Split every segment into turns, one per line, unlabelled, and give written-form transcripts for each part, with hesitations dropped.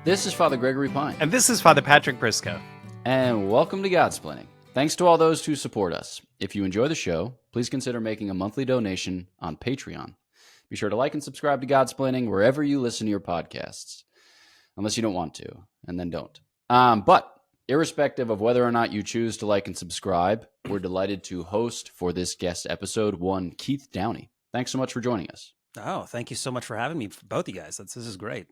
This is Father Gregory Pine.
And this is Father Patrick Briscoe.
And welcome to Godsplaining. Thanks to all those who support us. If you enjoy the show, please consider making a monthly donation on Patreon. Be sure to like and subscribe to Godsplaining wherever you listen to your podcasts. Unless you don't want to, and then don't. But irrespective of whether or not you choose to like and subscribe, we're delighted to host for this guest episode one Keith Downey. Thanks so much for joining us.
Oh, thank you so much for having me, both you guys. This is great.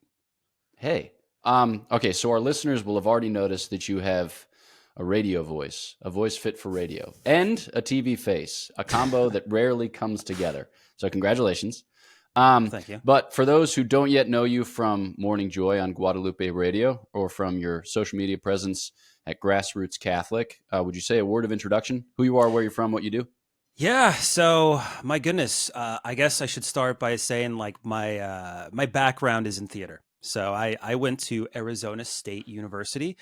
Hey. Okay, so our listeners will have already noticed that you have a radio voice, a voice fit for radio, and a TV face, a combo that rarely comes together. So congratulations.
Thank you.
But for those who don't yet know you from Morning Joy on Guadalupe Radio or from your social media presence at Grassroots Catholic, would you say a word of introduction? Who you are, where you're from, what you do?
Yeah, so my goodness, I guess I should start by saying like my background is in theater. So I went to Arizona State University,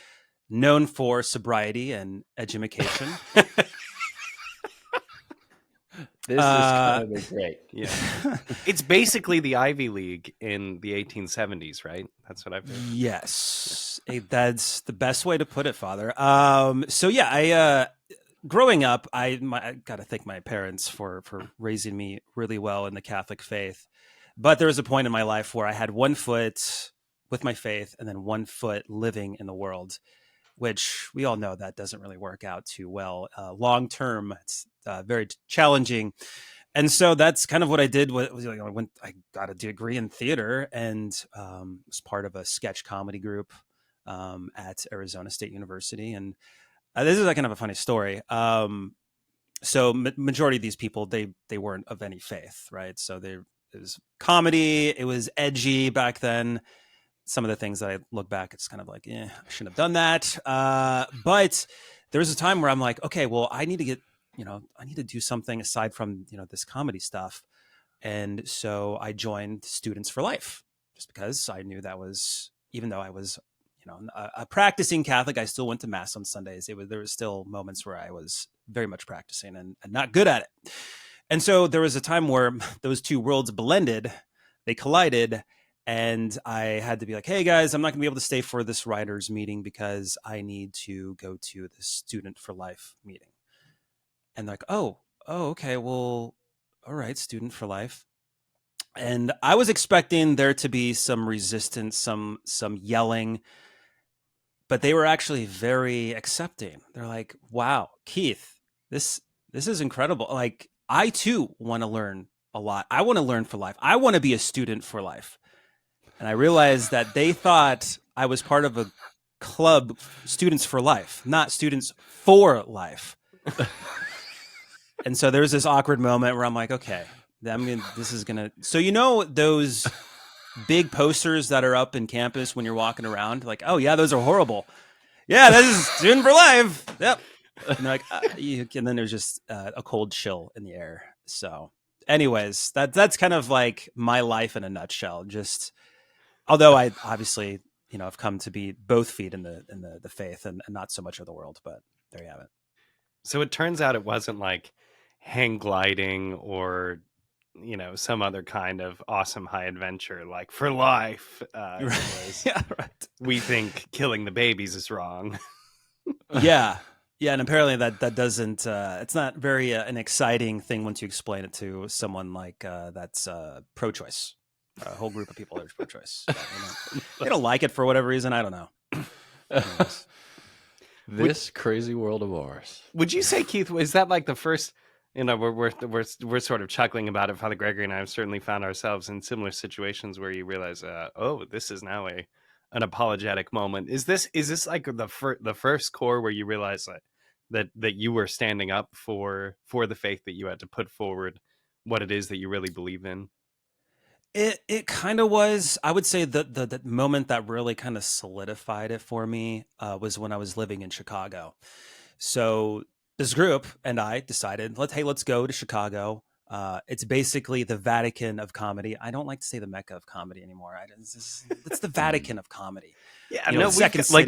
known for sobriety and education.
This is kind of great.
Yeah. It's basically the Ivy League in the 1870s, right? That's what I've heard.
Yes, that's the best way to put it, Father. So yeah, I growing up, I got to thank my parents for raising me really well in the Catholic faith. But there was a point in my life where I had one foot with my faith and then one foot living in the world, which we all know that doesn't really work out too well. Long term, it's very challenging. And so that's kind of what I did. I got a degree in theater and was part of a sketch comedy group at Arizona State University. And this is kind of a funny story. So majority of these people, they weren't of any faith, right? So it was comedy. It was edgy back then. Some of the things that I look back, it's kind of like, I shouldn't have done that. But there was a time where I'm like, okay, well, I need to do something aside from, this comedy stuff. And so I joined Students for Life just because I knew that was, even though I was, a practicing Catholic, I still went to Mass on Sundays. There was still moments where I was very much practicing and not good at it. And so there was a time where those two worlds blended, they collided, and I had to be like, hey guys, I'm not gonna be able to stay for this writers meeting because I need to go to the Student for Life meeting. And they're like, oh, okay, well, all right, Student for Life. And I was expecting there to be some resistance, some yelling, but they were actually very accepting. They're like, wow, Keith, this is incredible. Like, I too want to learn a lot. I want to learn for life. I want to be a student for life. And I realized that they thought I was part of a club, Students for Life, not Students for Life. And so there was this awkward moment where I'm like, okay, so those big posters that are up in campus when you're walking around, like, oh yeah, those are horrible. Yeah, that is Student for Life. Yep. And they're like, and then there's just a cold chill in the air. So anyways, that's kind of like my life in a nutshell. Just, although I obviously, I've come to be both feet in the faith and not so much of the world, but there you have it.
So it turns out it wasn't like hang gliding or, some other kind of awesome high adventure, like for life.
Right. Yeah, right.
We think killing the babies is wrong.
Yeah. Yeah. And apparently that doesn't, it's not very an exciting thing once you explain it to someone like that's pro-choice. A whole group of people that are pro-choice. They don't like it for whatever reason. I don't know.
This crazy world of ours.
Would you say, Keith, is that like the first, we're sort of chuckling about it. Father Gregory and I have certainly found ourselves in similar situations where you realize, this is now an apologetic moment. Is this like the first core where you realize that you were standing up for the faith, that you had to put forward what it is that you really believe in?
It kind of was. I would say the moment that really kind of solidified it for me was when I was living in Chicago. So this group and I decided, let's go to Chicago. It's basically the Vatican of comedy. I don't like to say the Mecca of comedy anymore. It's the Vatican of comedy.
Yeah,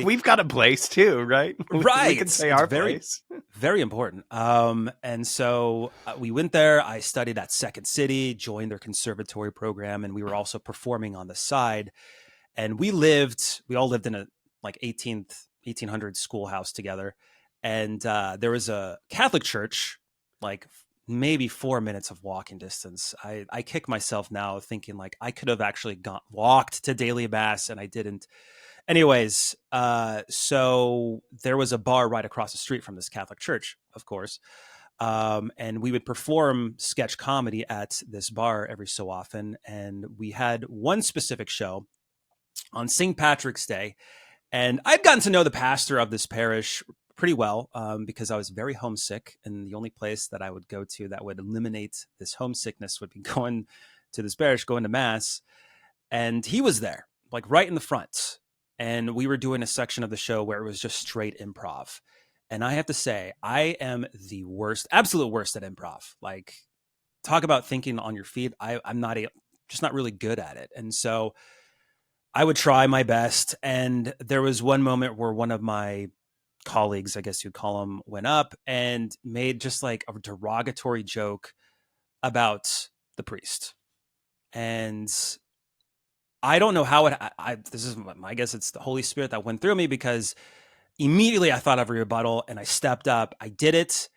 we've got a place too, right?
Right.
We can say our place.
Very important. And so we went there. I studied at Second City, joined their conservatory program, and we were also performing on the side. And we all lived in a like 1800 schoolhouse together. And there was a Catholic church, like maybe 4 minutes of walking distance. I kick myself now thinking like I could have actually walked to daily mass and I didn't. Anyways, so there was a bar right across the street from this Catholic church, of course. And we would perform sketch comedy at this bar every so often. And we had one specific show on St. Patrick's Day. And I'd gotten to know the pastor of this parish pretty well because I was very homesick. And the only place that I would go to that would eliminate this homesickness would be going to this parish, going to mass. And he was there, like right in the front. And we were doing a section of the show where it was just straight improv. And I have to say, I am the worst, absolute worst at improv. Like, talk about thinking on your feet. I'm not just not really good at it. And so I would try my best. And there was one moment where one of my colleagues, I guess you'd call him, went up and made just like a derogatory joke about the priest. And I don't know how this is my guess. It's the Holy Spirit that went through me because immediately I thought of a rebuttal and I stepped up. I did it.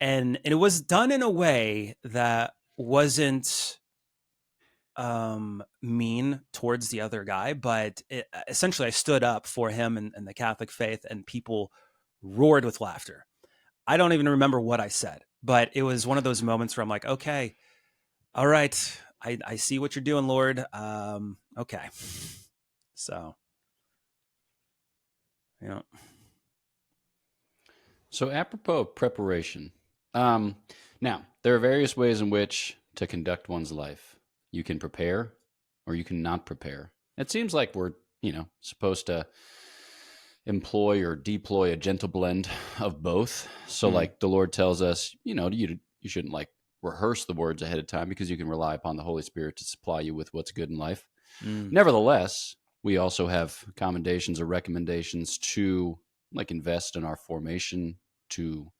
And it was done in a way that wasn't mean towards the other guy, but essentially I stood up for him and the Catholic faith, and people roared with laughter. I don't even remember what I said, but it was one of those moments where I'm like, okay, all right, I see what you're doing, Lord. Okay. So, yeah.
So apropos of preparation, now there are various ways in which to conduct one's life. You can prepare or you can not prepare. It seems like we're, supposed to employ or deploy a gentle blend of both. So like the Lord tells us, you shouldn't like rehearse the words ahead of time because you can rely upon the Holy Spirit to supply you with what's good in life. Nevertheless, we also have commendations or recommendations to like invest in our formation, to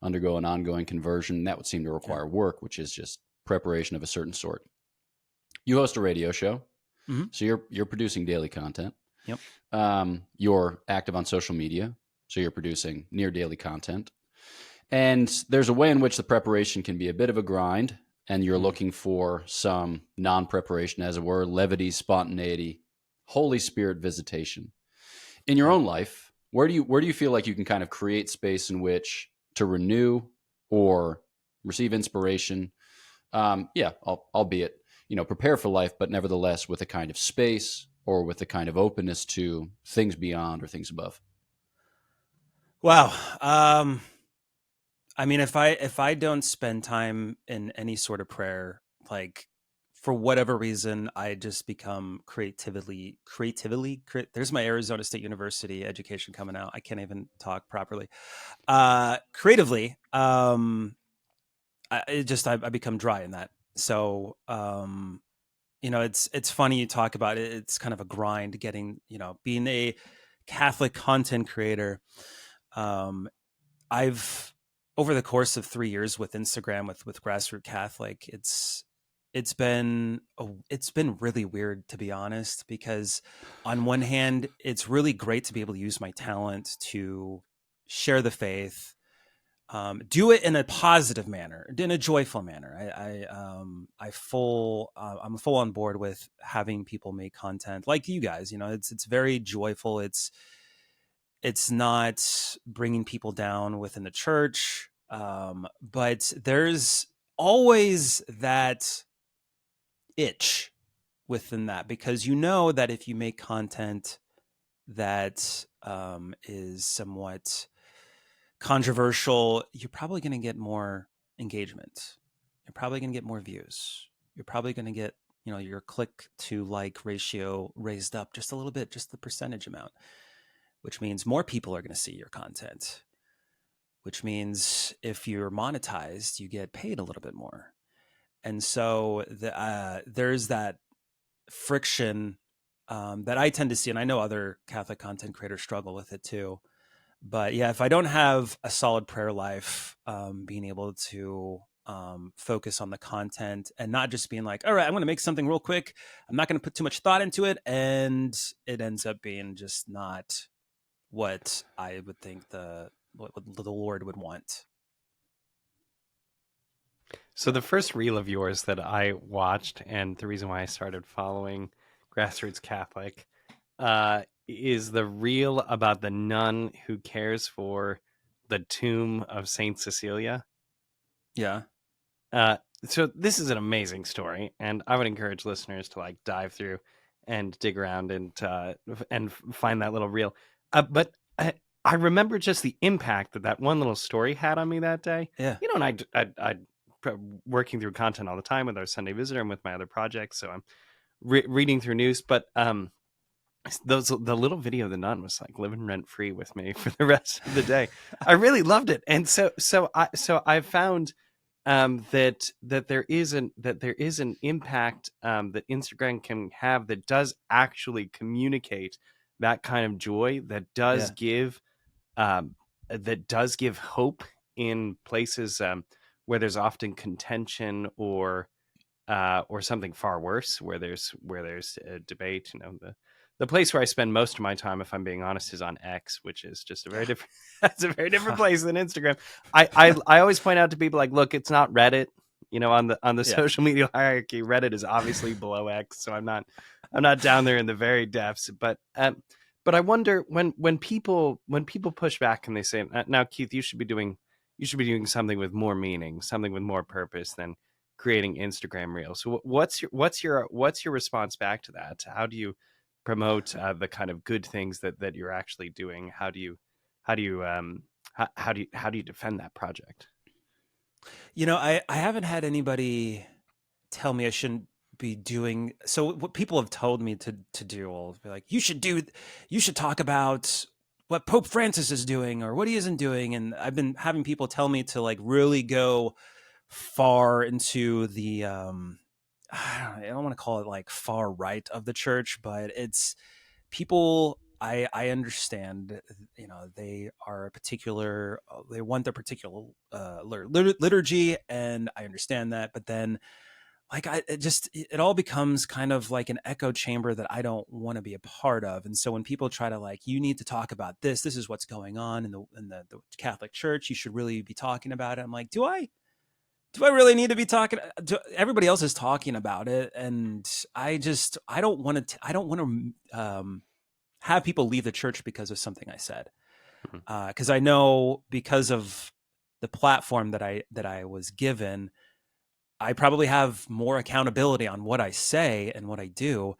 undergo an ongoing conversion. That would seem to require work, which is just preparation of a certain sort. You host a radio show, so you're producing daily content.
Yep.
You're active on social media, so you're producing near daily content. And there's a way in which the preparation can be a bit of a grind, and you're looking for some non-preparation, as it were, levity, spontaneity, Holy Spirit visitation. In your own life, where do you feel like you can kind of create space in which to renew or receive inspiration? Albeit, prepare for life, but nevertheless with a kind of space or with a kind of openness to things beyond or things above.
Wow. I mean, if I don't spend time in any sort of prayer, like for whatever reason, I just become creatively. There's my Arizona State University education coming out. I can't even talk properly. Creatively, I become dry in that. So, it's funny you talk about it. It's kind of a grind getting, being a Catholic content creator. I've, over the course of 3 years with Instagram, with Grassroots Catholic, it's been really weird, to be honest, because on one hand, it's really great to be able to use my talent to share the faith, do it in a positive manner, in a joyful manner. I'm full on board with having people make content like you guys. It's very joyful. It's not bringing people down within the church, but there's always that itch within that, because that if you make content that is somewhat controversial, you're probably going to get more engagement. You're probably going to get more views. You're probably going to get, your click to like ratio raised up just a little bit, just the percentage amount, which means more people are going to see your content, which means if you're monetized, you get paid a little bit more. And so there's that friction that I tend to see, and I know other Catholic content creators struggle with it too. But yeah, if I don't have a solid prayer life, being able to focus on the content and not just being like, all right, I'm going to make something real quick. I'm not going to put too much thought into it. And it ends up being just not what I would think what the Lord would want.
So the first reel of yours that I watched, and the reason why I started following Grassroots Catholic, is the reel about the nun who cares for the tomb of Saint Cecilia.
Yeah.
So this is an amazing story, and I would encourage listeners to like dive through and dig around and find that little reel. But I remember just the impact that one little story had on me that day.
Yeah.
You know, and I working through content all the time with our Sunday Visitor and with my other projects, so I'm reading through news. But the little video of the nun was like living rent free with me for the rest of the day. I really loved it, and so I found that there is an impact that Instagram can have that does actually communicate that kind of joy, that does give hope in places where there's often contention or something far worse, where there's a debate. You know, the place where I spend most of my time, if I'm being honest, is on X, which is just a very different that's a very different place than Instagram. I always point out to people, like, look, it's not Reddit. You know, on the social media hierarchy, Reddit is obviously below X, so I'm not down there in the very depths. But I wonder when people push back and they say, now Keith, you should be doing something with more meaning, something with more purpose than creating Instagram reels. So what's your response back to that? How do you promote the kind of good things that you're actually doing? How do you defend that project?
You know, I haven't had anybody tell me I shouldn't be doing. So what people have told me to do will be like, you should talk about what Pope Francis is doing or what he isn't doing. And I've been having people tell me to like really go far into the, I don't want to call it like far right of the church, but it's people. I understand, you know, they are they want their particular liturgy, and I understand that. But then, like, it all becomes kind of like an echo chamber that I don't want to be a part of. And so when people try to like, you need to talk about this is what's going on in the Catholic Church, you should really be talking about it. I'm like, do I really need to be talking? Everybody else is talking about it, and I don't want to have people leave the church because of something I said. Because I know, because of the platform that I was given, I probably have more accountability on what I say and what I do.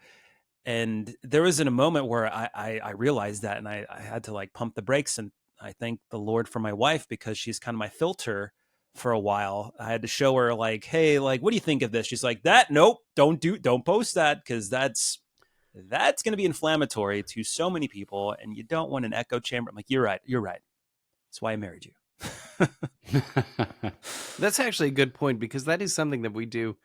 And there was in a moment where I realized that, and I had to like pump the brakes. And I thank the Lord for my wife, because she's kind of my filter for a while. I had to show her like, hey, like, what do you think of this? She's like, nope, don't post that, because that's going to be inflammatory to so many people, and you don't want an echo chamber. I'm like, you're right. That's why I married you.
That's actually a good point, because that is something that we do.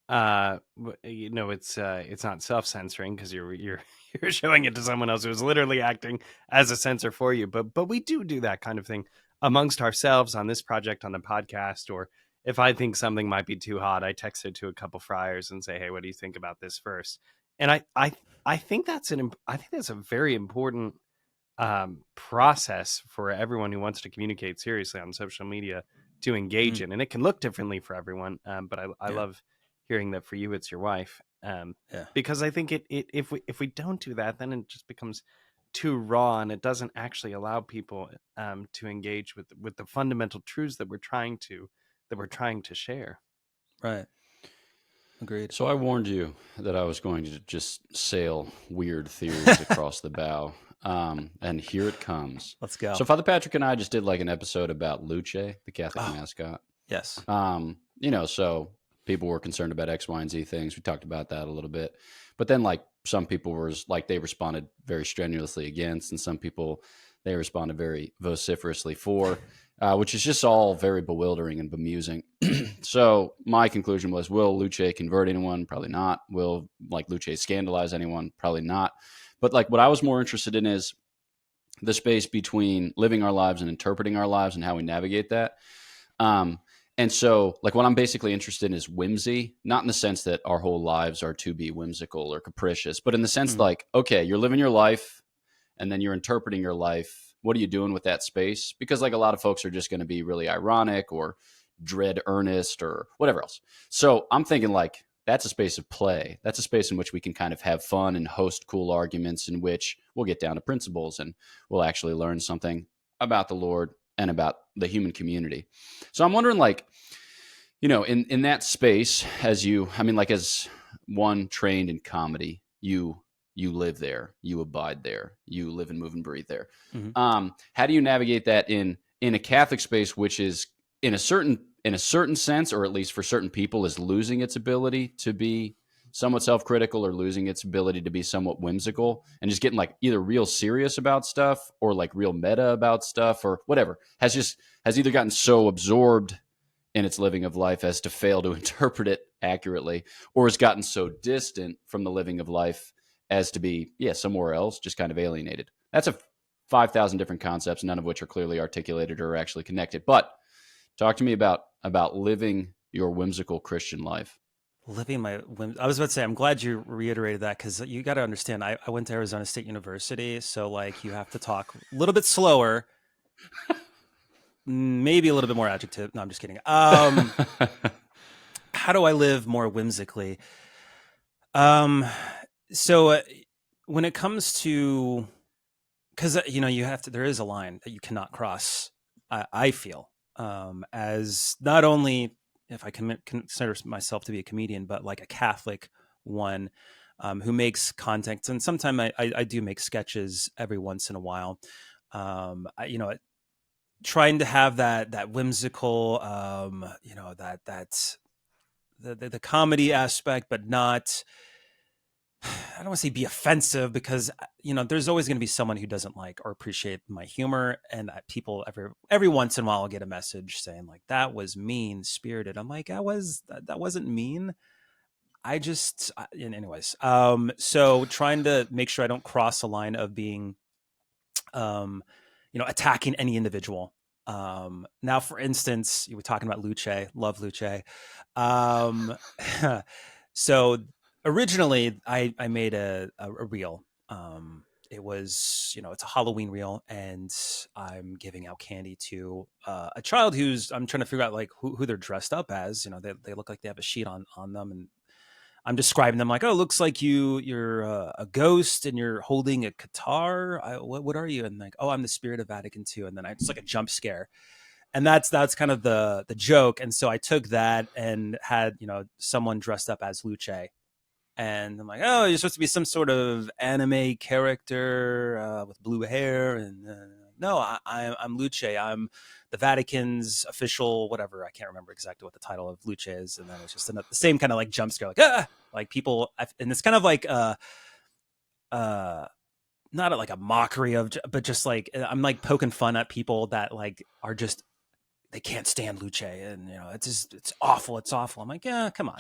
You know, it's not self-censoring, because you're showing it to someone else who's literally acting as a censor for you. But we do that kind of thing amongst ourselves on this project, on the podcast. Or if I think something might be too hot, I text it to a couple friars and say, hey, what do you think about this first? And I think that's a very important process for everyone who wants to communicate seriously on social media to engage in. And it can look differently for everyone. But I love hearing that for you, it's your wife. Because I think if we don't do that, then it just becomes too raw, and it doesn't actually allow people to engage with the fundamental truths that we're trying to share.
Right. Agreed.
So I warned you that I was going to just sail weird theories across the bow. And here it comes.
Let's go.
So Father Patrick and I just did like an episode about Luce, the Catholic mascot.
Yes.
You know, so people were concerned about X, Y, and Z things. We talked about that a little bit. But then like some people were like, they responded very strenuously against, and some people, they responded very vociferously for, which is just all very bewildering and bemusing. So my conclusion was, will Luce convert anyone? Probably not. Will like Luce scandalize anyone? Probably not. But like what I was more interested in is the space between living our lives and interpreting our lives and how we navigate that. And so, like, what I'm basically interested in is whimsy, not in the sense that our whole lives are to be whimsical or capricious, but in the sense like, okay, you're living your life and then you're interpreting your life. What are you doing with that space? Because like a lot of folks are just going to be really ironic or dread earnest or whatever else. So I'm thinking like, that's a space of play. That's a space in which we can kind of have fun and host cool arguments in which we'll get down to principles and we'll actually learn something about the Lord and about the human community. So I'm wondering, like, in that space, as one trained in comedy, you live there, you abide there, you live and move and breathe there. How do you navigate that in a Catholic space, which is in a certain sense, or at least for certain people, is losing its ability to be somewhat self-critical or losing its ability to be somewhat whimsical and just getting like either real serious about stuff or like real meta about stuff or whatever, has either gotten so absorbed in its living of life as to fail to interpret it accurately, or has gotten so distant from the living of life as to be, somewhere else, just kind of alienated. That's 5,000 different concepts, none of which are clearly articulated or actually connected. But talk to me about living your whimsical Christian life.
I was about to say, I'm glad you reiterated that, because you got to understand, I went to Arizona State University, so like you have to talk a little bit slower, maybe a little bit more adjective. No, I'm just kidding. How do I live more whimsically? So when it comes to, because you have to, there is a line that you cannot cross. I feel as not only if I consider myself to be a comedian, but like a Catholic one who makes content. And sometimes I do make sketches every once in a while. Trying to have that whimsical, that's the comedy aspect, but not, I don't want to say be offensive, because there's always going to be someone who doesn't like or appreciate my humor, and people every once in a while will get a message saying like, that was mean spirited. I'm like, that wasn't mean. Anyways. So trying to make sure I don't cross a line of being, attacking any individual. Now, for instance, you were talking about Luce, love Luce. So originally I made a reel. It was, it's a Halloween reel, and I'm giving out candy to a child who's, I'm trying to figure out like who they're dressed up as. They look like they have a sheet on them, and I'm describing them like, oh, it looks like you're a ghost and you're holding a guitar. What are you? And like, oh, I'm the spirit of Vatican II. And then it's like a jump scare. And that's kind of the joke. And so I took that and had, someone dressed up as Luce. And I'm like, oh, you're supposed to be some sort of anime character with blue hair. And no, I'm Luce. I'm the Vatican's official whatever. I can't remember exactly what the title of Luce is. And then it's just the same kind of like jump scare, like people. And it's kind of like not like a mockery of, but just like I'm like poking fun at people that like are just, they can't stand Luce, and it's awful. It's awful. I'm like, yeah, come on,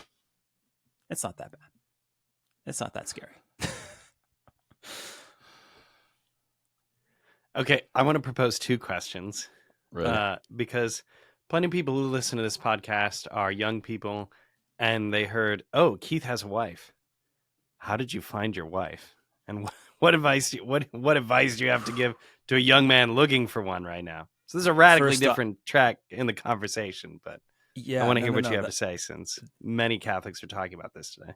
it's not that bad. It's not that scary.
Okay, I want to propose two questions.
Really?
Because plenty of people who listen to this podcast are young people, and they heard, oh, Keith has a wife. How did you find your wife? And what advice do you have to give to a young man looking for one right now? So this is a radically different track in the conversation, but I want to hear what you have to say, since many Catholics are talking about this today.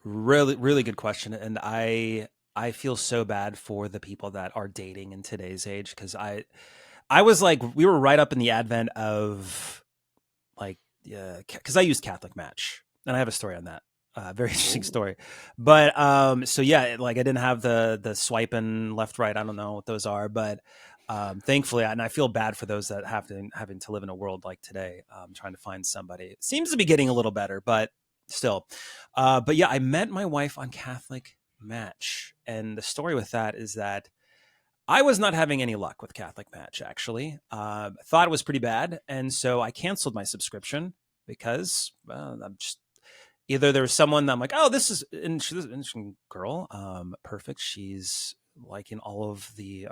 Really, really good question. And I feel so bad for the people that are dating in today's age, because I was like, we were right up in the advent of like, because I used Catholic Match, and I have a story on that. Very interesting story. But so yeah, like I didn't have the swiping left, right. I don't know what those are, but thankfully, and I feel bad for those that having to live in a world like today, trying to find somebody. It seems to be getting a little better, but still. But yeah, I met my wife on Catholic Match, and the story with that is that I was not having any luck with Catholic Match, actually. Thought it was pretty bad, and so I canceled my subscription because I'm just, either there was someone that I'm like, oh, she's an interesting girl, perfect. She's liking all of the,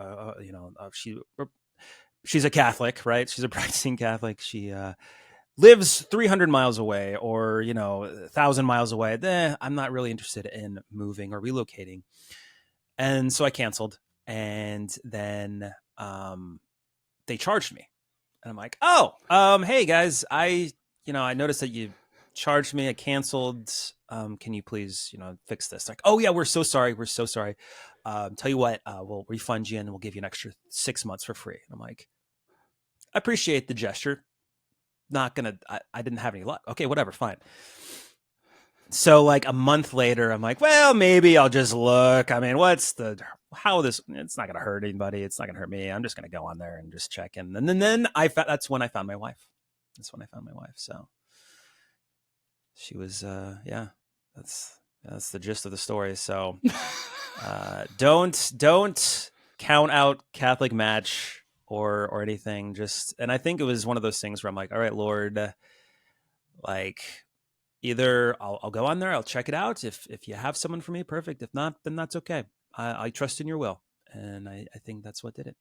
she's a Catholic, right? She's a practicing Catholic. She lives 300 miles away or, 1,000 miles away, I'm not really interested in moving or relocating. And so I canceled. And then they charged me. And I'm like, oh, hey guys, I noticed that you charged me. I canceled. Can you please, fix this? Like, oh yeah, we're so sorry. We're so sorry. Tell you what, we'll refund you and we'll give you an extra 6 months for free. And I'm like, I appreciate the gesture. Not gonna, I didn't have any luck. Okay, whatever, fine. So like a month later, I'm like, well, maybe I'll just look. I mean, it's not going to hurt anybody. It's not going to hurt me. I'm just going to go on there and just check in. And then that's when I found my wife. So she was, that's the gist of the story. So don't count out Catholic match or anything. And I think it was one of those things where I'm like, all right, Lord, like, either I'll go on there, I'll check it out. If you have someone for me, perfect. If not, then that's okay. I trust in your will. And I think that's what did it.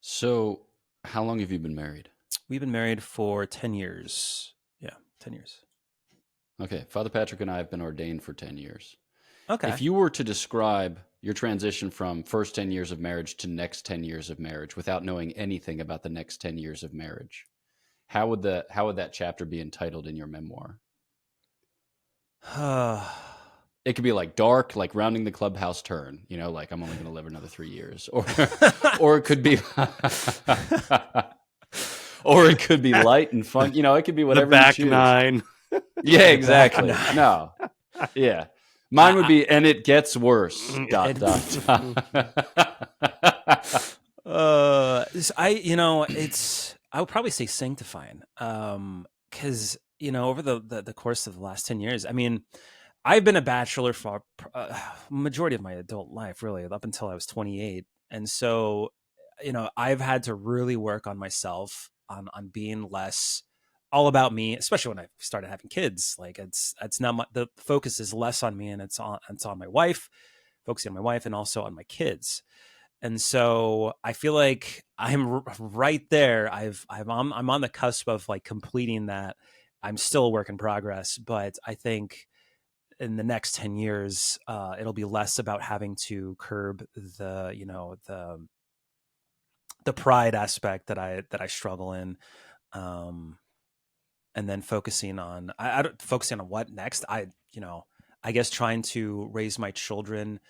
So how long have you been married?
We've been married for 10 years. Yeah, 10 years.
Okay. Father Patrick and I have been ordained for 10 years.
Okay.
If you were to describe your transition from first 10 years of marriage to next 10 years of marriage without knowing anything about the next 10 years of marriage, how would that chapter be entitled in your memoir? It could be like dark, like rounding the clubhouse turn, like I'm only going to live another 3 years, or it could be, or it could be light and fun. It could be whatever.
The back
you choose.
nine.
Yeah, exactly. No, yeah, mine would be, and it gets worse. ...
I would probably say sanctifying, because over the course of the last 10 years, I mean, I've been a bachelor for majority of my adult life, really, up until I was 28, and so I've had to really work on myself on being less all about me, especially when I started having kids. Like it's now the focus is less on me and it's on my wife, focusing on my wife and also on my kids. And so I feel like I'm right there. I'm on the cusp of like completing that. I'm still a work in progress, but I think in the next 10 years, it'll be less about having to curb the pride aspect that I struggle in. And then focusing on what next. I guess trying to raise my children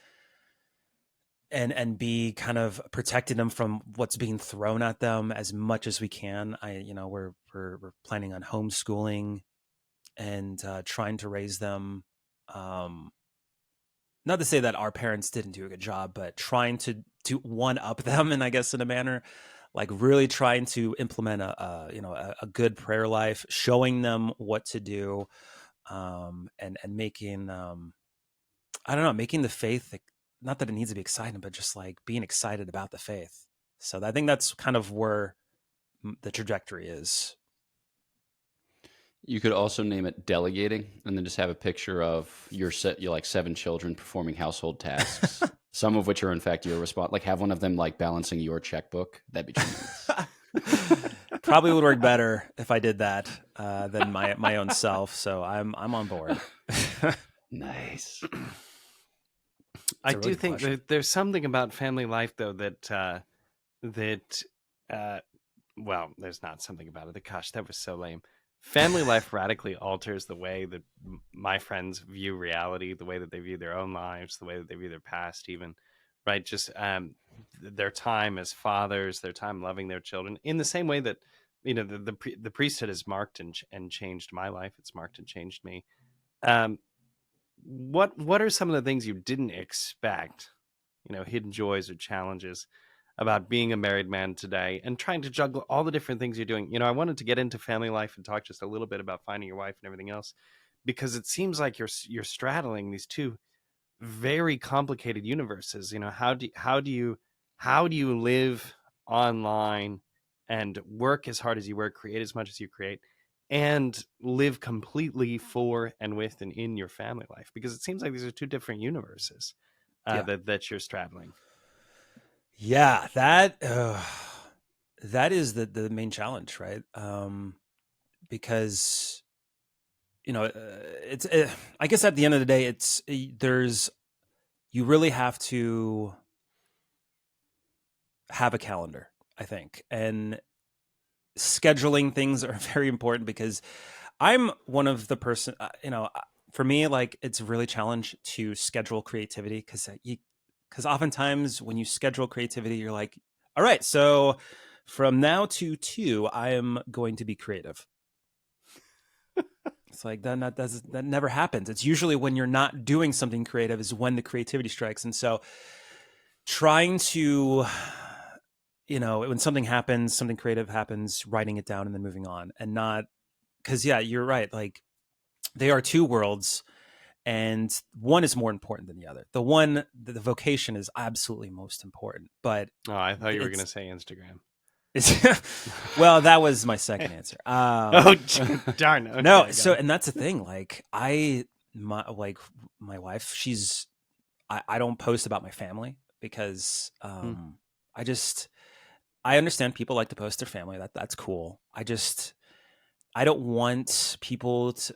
and be kind of protecting them from what's being thrown at them as much as we can. We're planning on homeschooling and trying to raise them. Not to say that our parents didn't do a good job, but trying to one up them, and I guess in a manner, like really trying to implement a good prayer life, showing them what to do, and making making the faith, not that it needs to be exciting, but just like being excited about the faith. So I think that's kind of where the trajectory is.
You could also name it delegating, and then just have a picture of your 7 children performing household tasks, some of which are in fact your response. Like have one of them like balancing your checkbook. That'd be tremendous.
Probably would work better if I did that than my own self. So I'm on board.
Nice.
I do think that there's something about family life, though, that well, there's not something about it. Gosh, that was so lame. Family life radically alters the way that my friends view reality, the way that they view their own lives, the way that they view their past, even, right? Just their time as fathers, their time loving their children, in the same way that the priesthood has marked and changed my life. It's marked and changed me. What are some of the things you didn't expect, hidden joys or challenges about being a married man today and trying to juggle all the different things you're doing? I wanted to get into family life and talk just a little bit about finding your wife and everything else, because it seems like you're straddling these two very complicated universes. How do you live online and work as hard as you work, create as much as you create, and live completely for and with and in your family life? Because it seems like these are two different universes that you're straddling.
Yeah, that that is the main challenge, right? Because it's I guess at the end of the day, you really have to have a calendar, I think, and scheduling things are very important because I'm one of the person, for me, like it's really challenged to schedule creativity because oftentimes when you schedule creativity, you're like, all right, so from now to 2, I am going to be creative. It's like that never happens. It's usually when you're not doing something creative is when the creativity strikes. And so trying to, when something happens, something creative happens, writing it down and then moving on, and not, because you're right. Like they are two worlds and one is more important than the other. The vocation is absolutely most important, but
I thought you were going to say Instagram.
Well, that was my second answer.
Darn. Okay,
no. So, and that's the thing. Like my wife, I don't post about my family because, I understand people like to post their family. That's cool. I don't want people to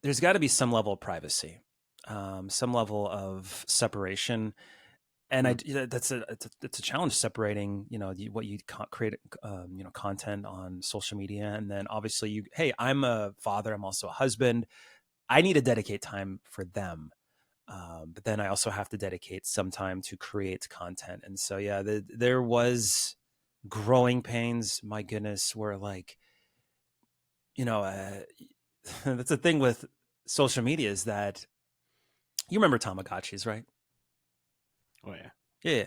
there's got to be some level of privacy, some level of separation. And it's a challenge separating, what you create, content on social media. And then obviously I'm a father. I'm also a husband. I need to dedicate time for them. But then I also have to dedicate some time to create content. And so, there was growing pains. My goodness, where that's the thing with social media is that you remember Tamagotchis, right?
Oh yeah.
Yeah.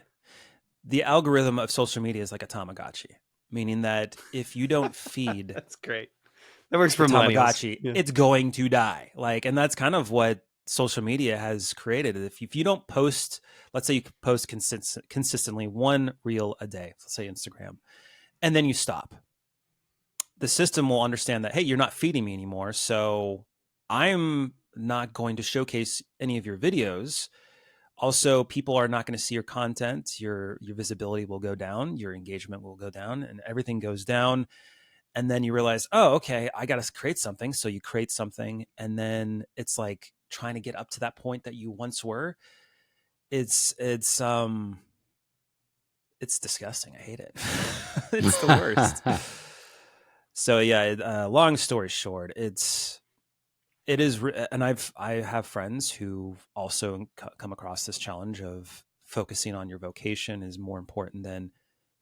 The algorithm of social media is like a Tamagotchi, meaning that if you don't feed
that's great. That works for
Tamagotchi,
yeah.
It's going to die. And that's kind of what social media has created. If you don't post, let's say you post consistently one reel a day, let's say Instagram, and then you stop, the system will understand that, hey, you're not feeding me anymore. So I'm not going to showcase any of your videos. Also, people are not going to see your content. Your visibility will go down. Your engagement will go down, and everything goes down. And then you realize, oh, okay, I got to create something. So you create something, and then it's like trying to get up to that point that you once were. It's disgusting. I hate it. It's the worst. So long story short, it is, and I have friends who also come across this challenge of focusing on your vocation is more important than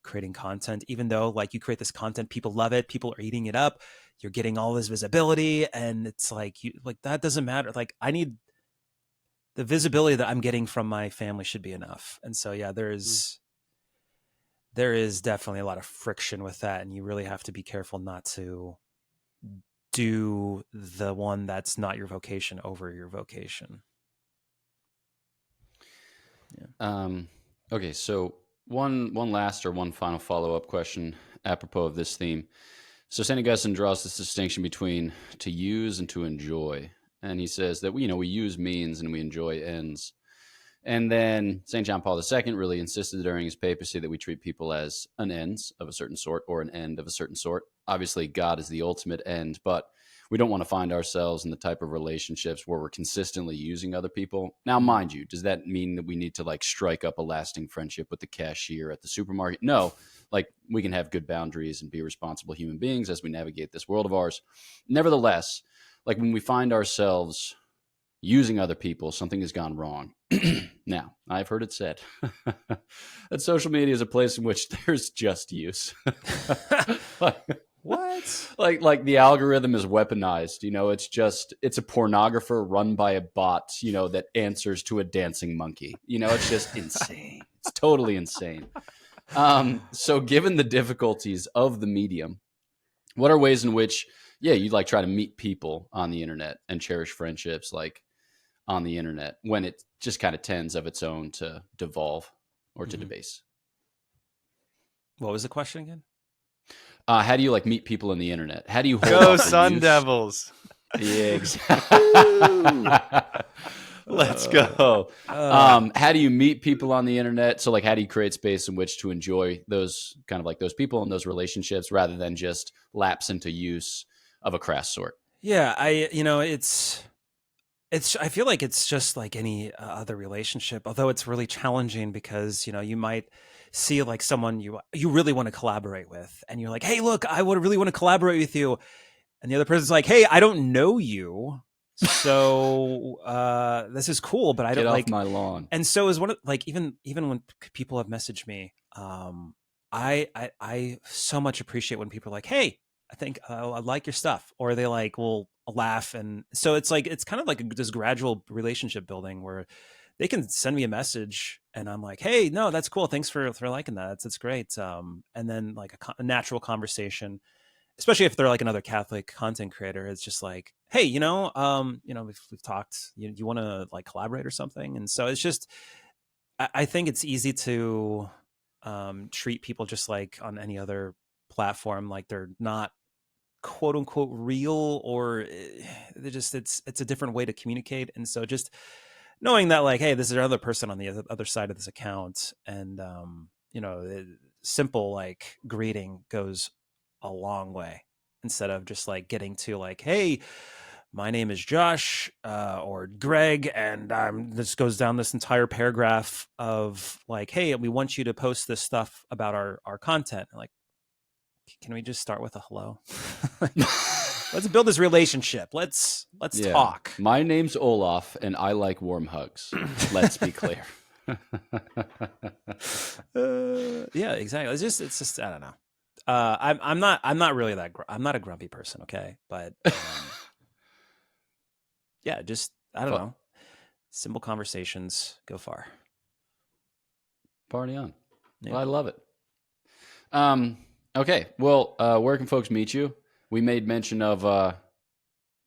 creating content. Even though you create this content, people love it, people are eating it up, you're getting all this visibility, and it's that doesn't matter. I need the visibility that I'm getting from my family should be enough. And so there is definitely a lot of friction with that, and you really have to be careful not to do the one that's not your vocation over your vocation.
Yeah. Okay, so one last or one final follow-up question apropos of this theme. So St. Augustine draws this distinction between to use and to enjoy. And he says that we use means and we enjoy ends. And then St. John Paul II really insisted during his papacy that we treat people as an ends of a certain sort or an end of a certain sort. Obviously, God is the ultimate end, but we don't want to find ourselves in the type of relationships where we're consistently using other people. Now, mind you, does that mean that we need to strike up a lasting friendship with the cashier at the supermarket? No, we can have good boundaries and be responsible human beings as we navigate this world of ours. Nevertheless, when we find ourselves using other people, something has gone wrong. Now, I've heard it said that social media is a place in which there's just use.
What?
Like the algorithm is weaponized. It's a pornographer run by a bot, that answers to a dancing monkey. It's just insane. It's totally insane. So given the difficulties of the medium, what are ways in which, you'd try to meet people on the internet and cherish friendships on the internet when it just kind of tends of its own to devolve or to debase?
What was the question again?
How do you meet people on the internet? How do you hold
Go
off
Sun
use?
Devils?
Yeah, exactly.
Let's go.
How do you meet people on the internet? So, like, how do you create space in which to enjoy those kind of like those people and those relationships rather than just lapse into use of a crass sort?
Yeah, I feel like it's just like any other relationship, although it's really challenging because, you might see like someone you really want to collaborate with, and you're like, hey, look, I would really want to collaborate with you. And the other person's like, hey, I don't know you. So this is cool, but I
Get
don't
off
like
my lawn.
And so is one of like even when people have messaged me, I so much appreciate when people are like, hey, I think I like your stuff, or they like will laugh, and so it's like it's kind of like this gradual relationship building where they can send me a message and I'm like, hey, no, that's cool, thanks for liking that, that's great, and then like a natural conversation, especially if they're like another Catholic content creator. It's just like, hey, we've talked, you want to like collaborate or something, and so it's just I think it's easy to treat people just like on any other platform, like they're not quote unquote real, or they just it's a different way to communicate. And so just knowing that like, hey, this is another person on the other side of this account, and simple like greeting goes a long way, instead of just like getting to like, hey, my name is Josh or Greg, and this goes down this entire paragraph of like, hey, we want you to post this stuff about our content. Like, can we just start with a hello? Let's build this relationship. Let's talk.
My name's Olaf, and I like warm hugs. Let's be clear.
Yeah, exactly. It's just I don't know. I'm not really I'm not a grumpy person. Okay, but yeah, just I don't know. Simple conversations go far.
Party on.
Yeah.
Well, I love it. Okay. Well, where can folks meet you? We made mention of the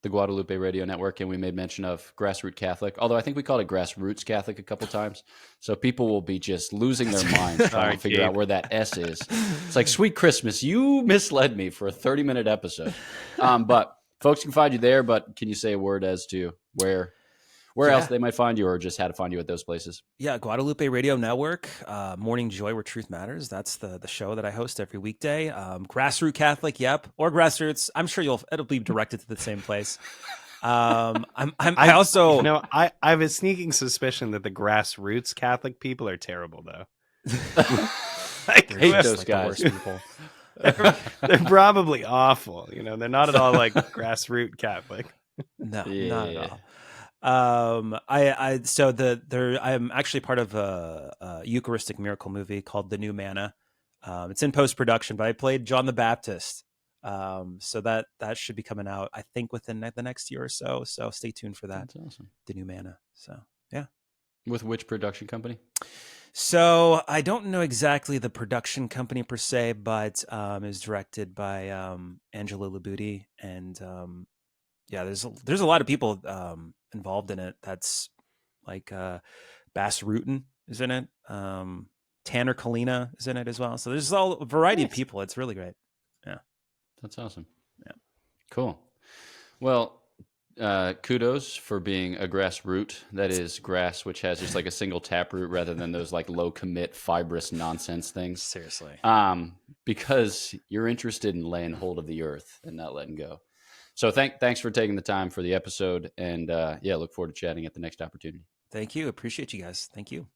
Guadalupe Radio Network, and we made mention of Grassroots Catholic, although I think we called it Grassroots Catholic a couple times. So people will be just losing their minds trying to figure out where that S is. It's like, sweet Christmas, you misled me for a 30-minute episode. But folks can find you there, but can you say a word as to where else they might find you, or just how to find you at those places?
Yeah, Guadalupe Radio Network, Morning Joy Where Truth Matters. That's the show that I host every weekday. Grassroots Catholic, yep, or Grassroots. I'm sure it'll be directed to the same place. I
have a sneaking suspicion that the Grassroots Catholic people are terrible, though.
I hate those
like
guys.
The worst people.
They're probably awful. They're not at all like Grassroots Catholic.
No, not at all. I'm actually part of a Eucharistic miracle movie called The New Manna. It's in post-production, but I played John the Baptist. So that should be coming out, I think, within the next year or so. So stay tuned for that.
That's awesome.
The New Manna. So yeah.
With which production company?
So I don't know exactly the production company per se, but is directed by Angela Labuti, and yeah, there's a lot of people involved in it. That's like Bass Rutten is in it. Tanner Kalina is in it as well. So there's a variety of people. It's really great. Yeah,
that's awesome.
Yeah,
cool. Well, kudos for being a grassroot. That is grass, which has just like a single taproot rather than those like low commit fibrous nonsense things.
Seriously.
Because you're interested in laying hold of the earth and not letting go. So thanks for taking the time for the episode, and look forward to chatting at the next opportunity.
Thank you. Appreciate you guys. Thank you.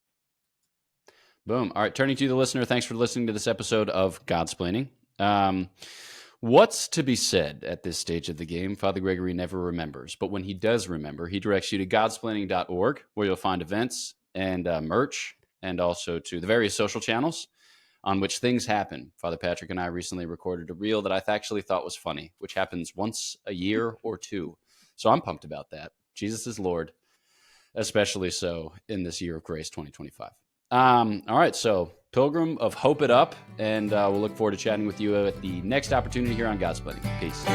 Boom. All right, turning to the listener, thanks for listening to this episode of Godsplaining. What's to be said at this stage of the game? Father Gregory never remembers, but when he does remember, he directs you to godsplaining.org, where you'll find events and merch, and also to the various social channels on which things happen. Father Patrick and I recently recorded a reel that I actually thought was funny, which happens once a year or two. So I'm pumped about that. Jesus is Lord, especially so in this year of grace 2025. All right, so Pilgrim of Hope It Up, and we'll look forward to chatting with you at the next opportunity here on Godsplaining. Peace.